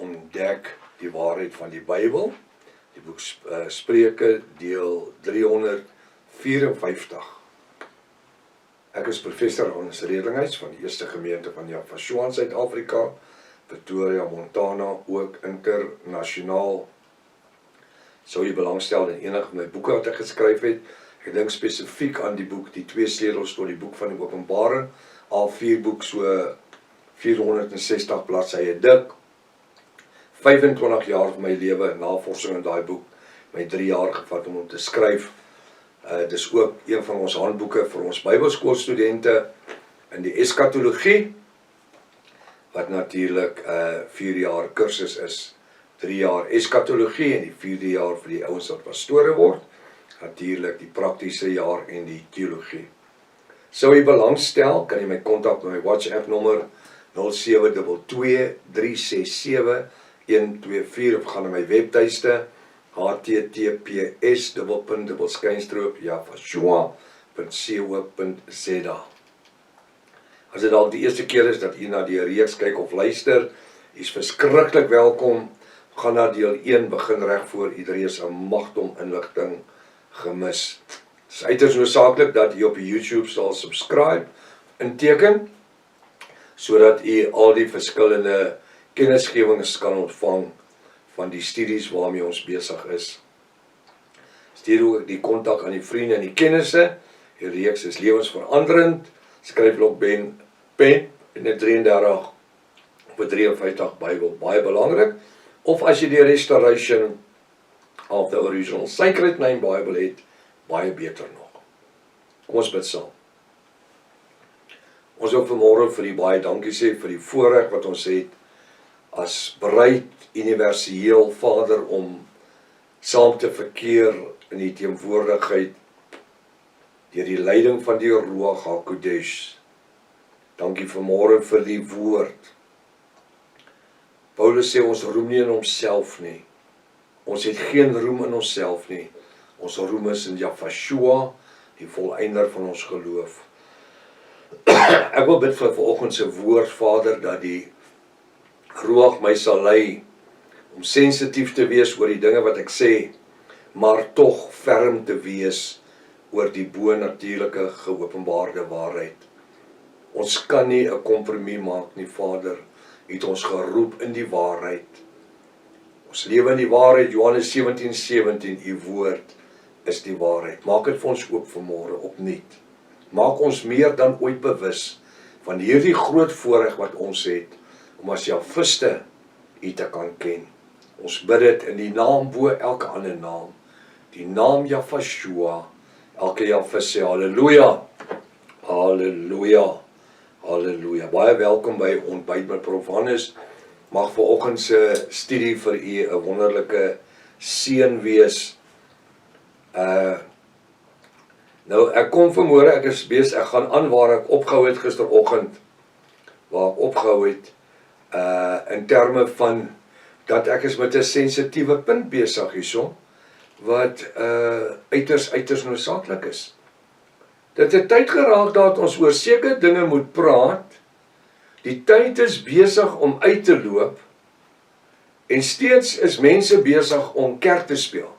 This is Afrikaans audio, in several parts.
ontdek die waarheid van die Bybel, die boek Spreuke, deel 354. Ek is professor Hans Redlinghuis van die Eerste Gemeente van Javashua in Suid-Afrika, Pretoria, Montana, ook internasionaal. Sou jy belangstel in enige my boeke wat ek geskryf het. Ek dink spesifiek aan die boek, die 2 sleutels tot die boek van die Openbaring, A4 boek, so 460 bladsye dik. 25 jaar van my lewe navorsing in daai boek, my 3 jaar gevat om te skryf. Dis ook een van ons handboeke vir ons Bybelskoolstudente in die eskatologie, wat natuurlik 4 jaar kursus is. 3 jaar eskatologie en die 4de jaar vir die ouens wat pastore word. Natuurlik die praktiese jaar en die teologie. Sou jy belangstel, kan jy my kontak met my WhatsApp nommer 0722367124 of gaan na my webtuiste https://javashua.co.za. As dit dalk die eerste keer is dat jy na die reeks kyk of luister, jy is verskriklik welkom. Gaan na deel 1, begin reg voor iedereen se magdom inligting gemis. Het is uiters noodsaaklik dat jy op YouTube sal subscribe, inteken, sodat jy al die verskillende kennisgewings kan ontvang van die studies waarmee ons besig is. Stuur ook die kontak aan die vriende en die kennisse. Die reeks is lewensveranderend. Skryf blok pen in 'n 33 of 53 Bybel, baie belangrik. Of as jy die Restoration of the Original Sacred Name Bible het, baie beter nog. Kom ons bid saam. Ons wil vanmôre vir die baie dankie sê vir die voorreg wat ons het as bruid universeel Vader om saam te verkeer in die teenwoordigheid deur die leiding van die Ruach HaKodesh. Dankie vanmôre vir die woord. Paulus sê ons roem nie in onsself nie. Ons het geen roem in onsself nie. Ons roem is in Javashua, die volëinder van ons geloof. Ek wil bid vir vanoggend se woord, Vader, dat die Ruach my sal lei om sensitief te wees oor die dinge wat ek sê, maar tog ferm te wees oor die bo-natuurlike geopenbaarde waarheid. Ons kan nie 'n kompromie maak nie, Vader. U het ons geroep in die waarheid. Ons lewe in die waarheid, Johannes 17:17, u woord is die waarheid. Maak dit vir ons oop vanmôre opnuut. Maak ons meer dan ooit bewus van hierdie groot voorreg wat ons het, om as Javiste u te kan ken. Ons bid dit in die naam bo elke ander naam, die naam Javashua. Elke Javis sê halleluja, halleluja, halleluja. Baie welkom by Ontbyt met Prof Hannes. Mag vanoggend se studie vir u 'n wonderlike seën wees. Nou ek kom vanmôre, ek gaan aan waar ek opgehou het gisteroggend, waar ek opgehou het, in terme van dat ek is met 'n sensitiewe punt besig hierso, wat uiters noodsaaklik is. Dit het tyd geraak dat ons oor sekere dinge moet praat. Die tyd is besig om uit te loop en steeds is mense besig om kerk te speel.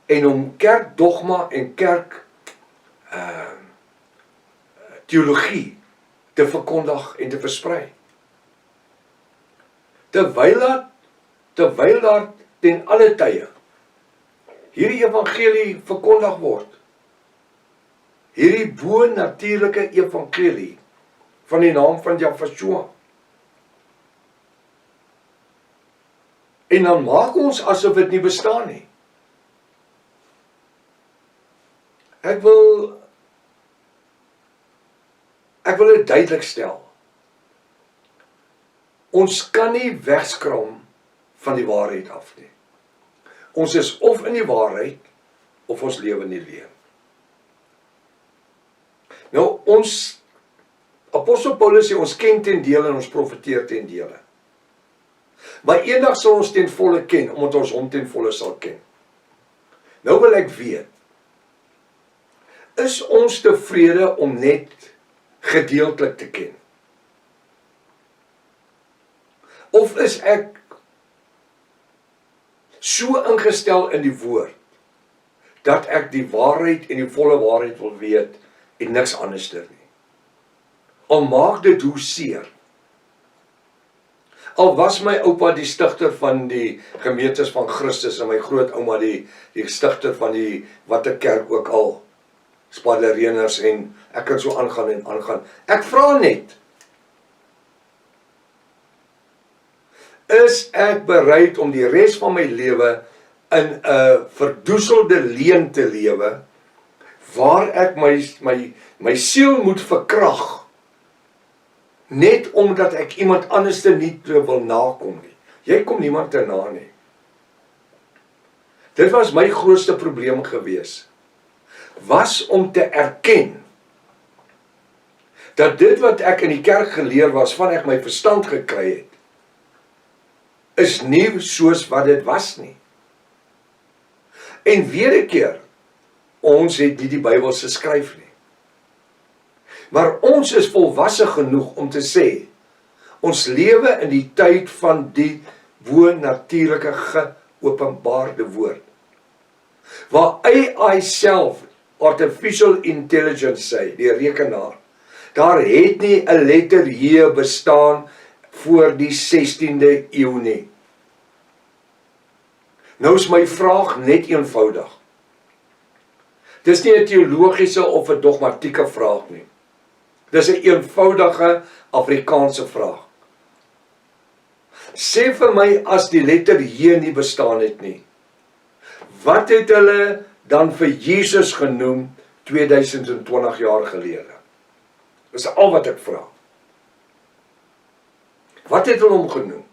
En om kerkdogma en kerk teologie te verkondig en te versprei. Terwyl daar ten alle tye hierdie evangelie verkondig word. Hierdie bo-natuurlike evangelie van die naam van Javashua. En dan maak ons asof dit nie bestaan nie. Ek wil dit duidelik stel. Ons kan nie wegskram van die waarheid af nie. Ons is of in die waarheid, of ons lewe nie lewe. Nou, Apostel Paulus sê, ons ken ten dele en ons profeteer ten dele. Maar eendag sal ons ten volle ken, omdat ons hom ten volle sal ken. Nou wil ek weet, is ons tevrede om net gedeeltelik te ken? Of is ek so ingestel in die woord, dat ek die waarheid en die volle waarheid wil weet, en niks anderster nie. Al maak dit hoe seer. Al was my oupa die stigter van die gemeentes van Christus, en my grootouma die stigter van die watter kerk ook al, Spadereners, en ek kan so aangaan en aangaan. Ek vra net, is ek bereid om die res van my lewe in 'n verdoeselde leuen te lewe, waar ek my siel moet verkrag, net omdat ek iemand anders nie wil nakom nie. Jy kom niemand te na nie. Dit was my grootste probleem gewees, was om te erken, dat dit wat ek in die kerk geleer was, van ek my verstand gekry het, is nie soos wat dit was nie. En weer 'n keer, ons het nie die Bybel geskryf nie. Maar ons is volwasse genoeg om te sê, ons lewe in die tyd van die bo-natuurlike geopenbaarde woord. Waar AI self, Artificial Intelligence sê, die rekenaar, daar het nie 'n letter J bestaan voor die 16de eeu nie. Nou is my vraag net eenvoudig. Dis nie 'n teologiese of 'n dogmatieke vraag nie. Dis 'n eenvoudige Afrikaanse vraag. Sê vir my, as die letter J nie bestaan het nie, wat het hulle dan vir Jesus genoem 2020 jaar gelede? Dis al wat ek vra. Wat het hulle hom genoem?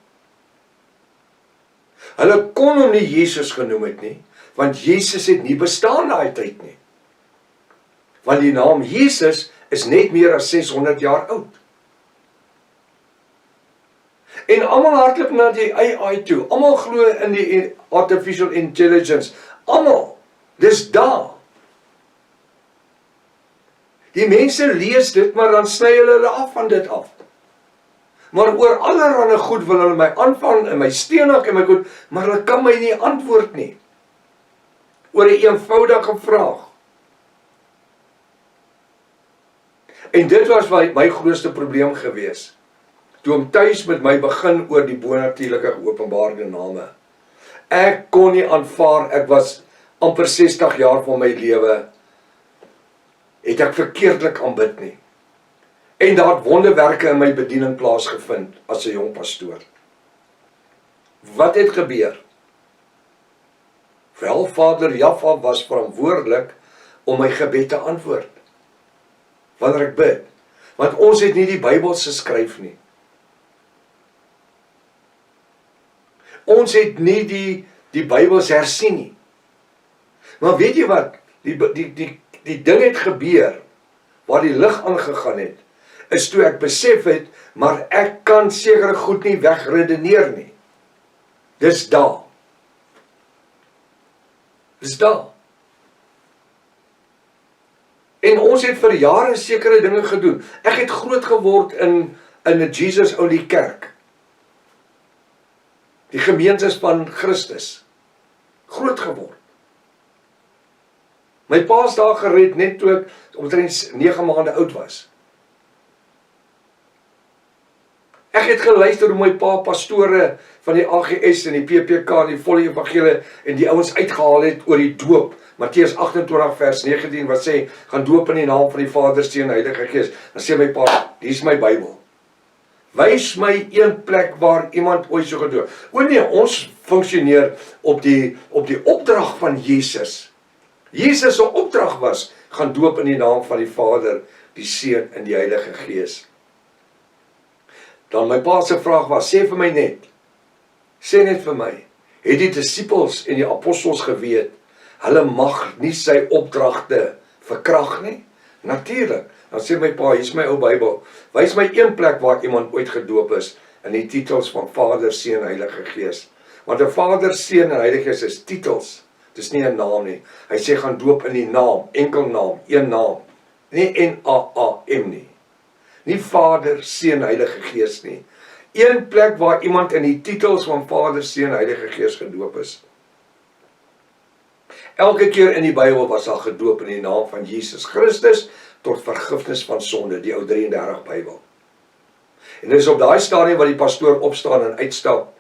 Hulle kon hom nie Jesus genoem het nie, want Jesus het nie bestaan daai tyd nie. Want die naam Jesus is net meer as 600 jaar oud. En almal hardloop na die AI toe, almal glo in die Artificial Intelligence, almal, dis daar. Die mense lees dit, maar dan sny hulle af van dit af. Maar oor allerhande goed wil hulle my aanvang en my steenhak en my goed, maar hulle kan my nie antwoord nie. Oor 'n eenvoudige vraag. En dit was my grootste probleem gewees. Toe om tuis met my begin oor die bonatuurlike geopenbaarde name. Ek kon nie aanvaar, ek was amper 60 jaar van my lewe, het ek verkeerdelik aanbid nie. En daar het wonderwerke in my bediening plaasgevind as 'n jong pastoor. Wat het gebeur? Wel, Vader Jaffa was verantwoordelik om my gebed te antwoord, wanneer ek bid. Want ons het nie die Bybel geskryf nie. Ons het nie die Bybel hersien nie. Maar weet jy wat? Die ding het gebeur, waar die lig aangegaan het, is toe ek besef het, maar ek kan sekere goed nie wegredeneer nie. Dis daar. Dis daar. En ons het vir jare sekere dinge gedoen. Ek het groot geword in 'n Jesus Only kerk. Die gemeentes van Christus. Groot geword. My pa is daar gered net toe ek omtrent 9 maande oud was. Ek het geluister hoe my pa pastore van die AGS en die PPK en die volle evangelie en die ouens uitgehaal het oor die doop. Matteus 28 vers 19 wat sê, gaan doop in die naam van die Vader, Seun en Heilige Gees. Dan sê my pa, hier is my Bybel. Wys my een plek waar iemand ooit so gedoop. O nee, ons funksioneer op die opdrag van Jesus. Jesus se opdrag was, gaan doop in die naam van die Vader, die Seun en die Heilige Gees. Dan my pa se vraag was, sê net vir my, het die disippels en die apostels geweet, hulle mag nie sy opdragte verkrag nie? Natuurlik. Dan sê my pa, hier is my ou Bybel, wys my een plek waar iemand ooit gedoop is, in die titels van Vader, Seun en Heilige Gees. Want 'n Vader, Seun en Heilige Gees is titels, dis nie 'n naam nie. Hy sê, gaan doop in die naam, enkel naam, een naam, nie N-A-A-M nie. Nie Vader, Seun, Heilige Gees nie. Een plek waar iemand in die titels van Vader, Seun, Heilige Gees gedoop is. Elke keer in die Bybel was daar gedoop in die naam van Jesus Christus tot vergifnis van sonde, die ou 33 Bybel. En dit is op daai stadium wat die pastoor opstaan en uitstap,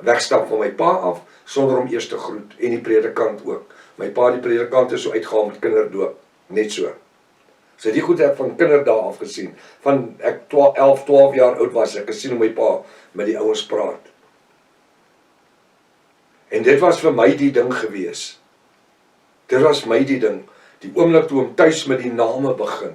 wegstap van my pa af, sonder om eers te groet, en die predikant ook. My pa, die predikant, is so uitgegaan met kinderdoop, net so. So die goed heb van kinderdae af gesien, van ek 11, 12 jaar oud was, ek gesien hoe my pa met die ouens praat. En dit was vir my die ding gewees. Dit was my die ding, die oomblik toe om tuis met die name begin.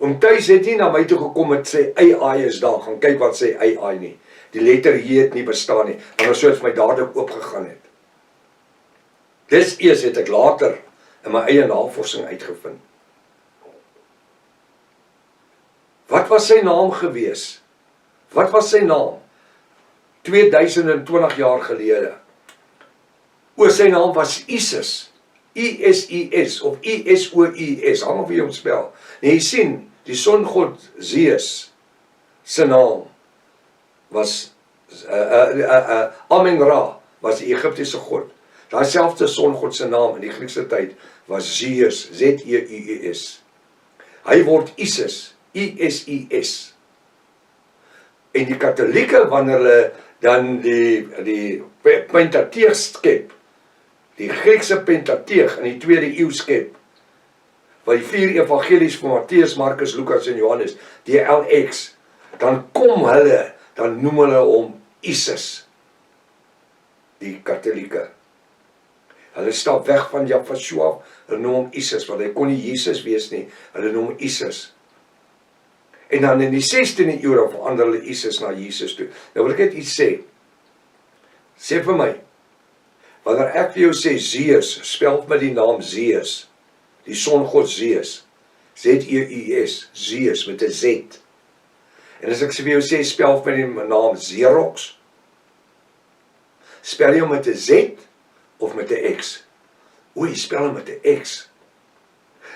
Om tuis het nie na my toe gekom met sê AI is daar, gaan kyk wat sê AI nie. Die letter J het nie bestaan nie, want so het my dadelik oopgegaan het. Dis eers het ek later in my eie navorsing uitgevind. Wat was sy naam gewees? Wat was sy naam? 2020 jaar gelede. Sy naam was Isis. I-S-I-S of I-S-O-I-S, hang of jy hom spel. En jy sien, die songod Zeus, sy naam was Amen-Ra, was die Egiptiese god. Daai selfde songod sy naam in die Griekse tyd was Zeus, Z-E-U-S. Hy word Isis, I-S-I-S. En die katholieke, wanneer hulle dan die Pentateeg skep, die Griekse Pentateeg in die 2de eeu skep, wat die 4 evangelies van Matteus, Markus, Lukas en Johannes, die LX, dan kom hulle, dan noem hulle hom Isis, die katholieke. Hulle stap weg van Yahshua, hulle noem hom Isis, want hy kon nie Jesus wees nie, hulle noem hom Isis. En dan in die 16de eeu dan verander hulle Isis na Jesus toe. Nou wil ek net iets sê. Sê vir my, wanneer ek vir jou sê Zeus, spel met die naam Zeus, die songod Zeus, Z-E-U-S, Zeus met 'n Z. En as ek vir jou sê, spel met die naam Xerox, spel jy hom met 'n Z of met 'n X? Jy spel hom met 'n X.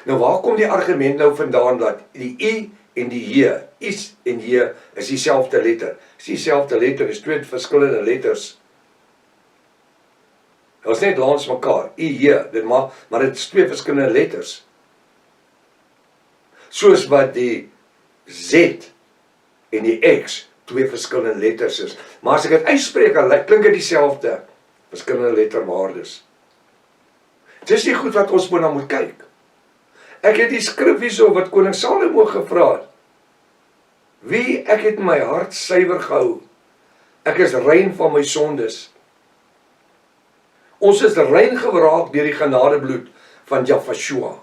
Nou waar kom die argument nou vandaan dat die I en die J, Is en J is dieselfde letter? Is dieselfde letter, is 2 verskillende letters. Dit is net langs mekaar, I, J, dit maar dit is 2 verskillende letters. Soos wat die Z en die X 2 verskillende letters is. Maar as ek dit uitspreek, dan klink dit dieselfde, verskillende letterwaardes. Dis die goed wat ons moet kyk. Ek het die skrif hierso wat koning Salomo gevra het. Wie ek het my hart suiwer gehou. Ek is rein van my sondes. Ons is rein geraak deur die genadebloed van Yahshua.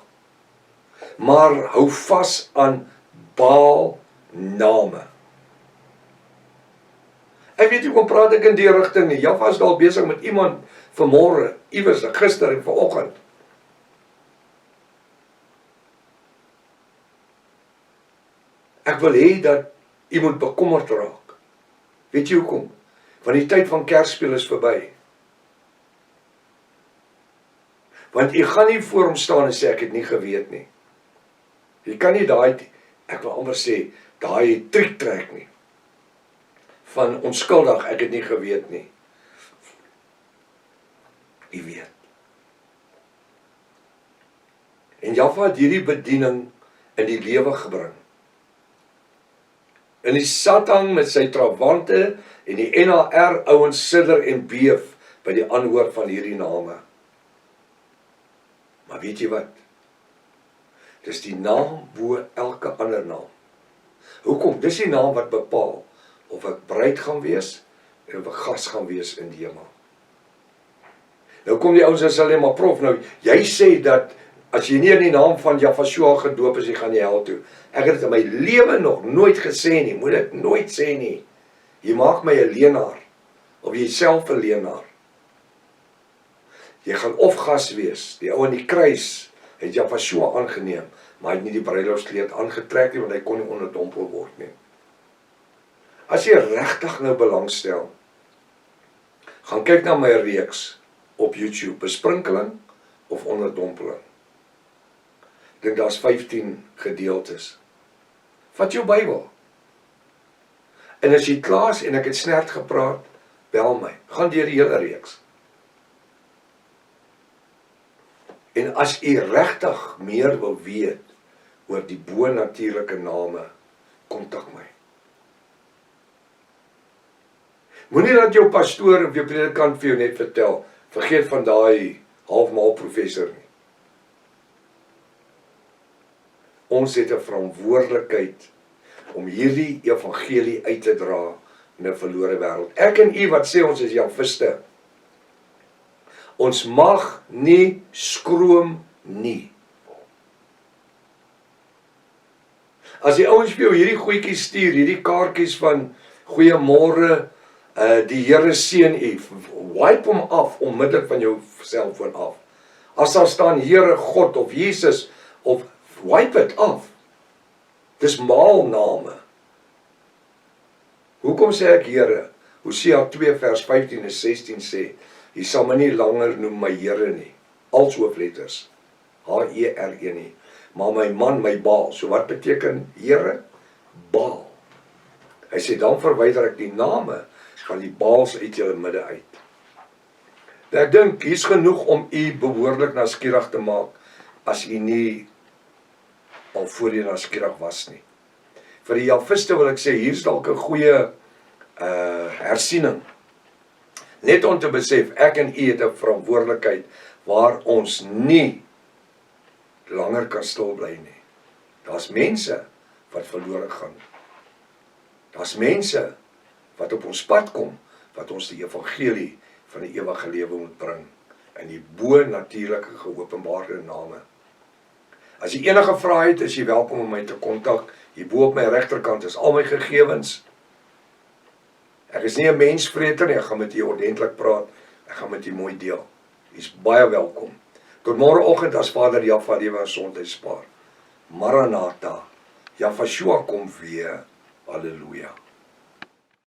Maar hou vas aan Baal name. Ek weet nie, kom praat ek in die rigting nie. Jaffa is al besig met iemand vanmôre, iewers, gister en vanoggend. Ek wil hê dat iemand bekommerd raak. Weet jy hoekom? Want die tyd van Kersspeel is verby. Want jy gaan nie voor hom staan en sê ek het nie geweet nie. Jy kan nie daai, ek wil amper sê, daai triek trek nie. Van onskuldig, ek het nie geweet nie. Jy weet. En Jaffa het hierdie bediening in die lewe gebring. En die Satan met sy trawante en die NAR ouens sidder en beef by die aanhoor van hierdie name. Maar weet jy wat? Dis die naam bo elke ander naam. Hoekom? Dis die naam wat bepaal of ek bruid gaan wees en of ek gas gaan wees in die hemel. Nou kom die ouens en sê, maar prof, nou jy sê dat as jy nie in die naam van Yahshua gedoop is, jy gaan die hel toe. Ek het dit in my lewe nog nooit gesê nie, moet dit nooit sê nie. Jy maak my 'n leenaar, of jy self 'n leenaar. Jy gaan of gas wees, die ou aan die kruis het Yahshua aangeneem, maar hy het nie die bruiloftskleed aangetrek nie, want hy kon nie onderdompel word nie. As jy regtig nou belangstel, gaan kyk na my reeks op YouTube, besprinkeling of onderdompeling. Ek dink daar's 15 gedeeltes Vat jou Bybel. En as jy klaar is en ek het snert gepraat, bel my. Gaan deur die hele reeks. En as jy regtig meer wil weet oor die bo-natuurlike name, kontak my. Moenie dat jou pastoor of jou predikant vir jou net vertel, vergeet van daai halfmaal professor nie. Ons het 'n verantwoordelikheid om hierdie evangelie uit te dra in 'n verlore wêreld. Ek en u wat sê ons is Javiste, ons mag nie skroom nie. As die ouens vir jou hierdie goedjies stuur, hierdie kaartjies van goeiemôre, die Here seën u, wipe hom af onmiddellik van jou selfoon af. As daar staan Here God of Jesus, of wipe dit af. Dis maalname. Hoekom sê ek Here? Hosea 2 vers 15 en 16 sê, jy sal my nie langer noem my Here nie, als hoofletters, H-E-R-E nie, maar my man, my Baal. So wat beteken Here? Baal. Hy sê, dan verwyder ek die name van die Baals uit julle midde uit. Ek dink, hier's genoeg om u behoorlik nuuskierig te maak, as u nie al voorheen nuuskierig was nie. Vir die Javiste wil ek sê, hier's dalk 'n goeie hersiening. Net om te besef, ek en u het 'n verantwoordelikheid waar ons nie langer kan stil bly nie. Daar's mense wat verlore gaan. Daar's mense wat op ons pad kom, wat ons die evangelie van die ewige lewe moet bring, in die bo-natuurlike geopenbaarde name. As jy enige vrae het, is jy welkom om my te kontak. Hier bo op my regterkant is al my gegevens. Ek is nie 'n mensvreter nie, ek gaan met u ordentlik praat, ek gaan met u mooi deel. U is baie welkom. Tot môreoggend as Vader Jahwe lewe en gesondheid spaar. Maranatha, Jahwe kom weer. Halleluja.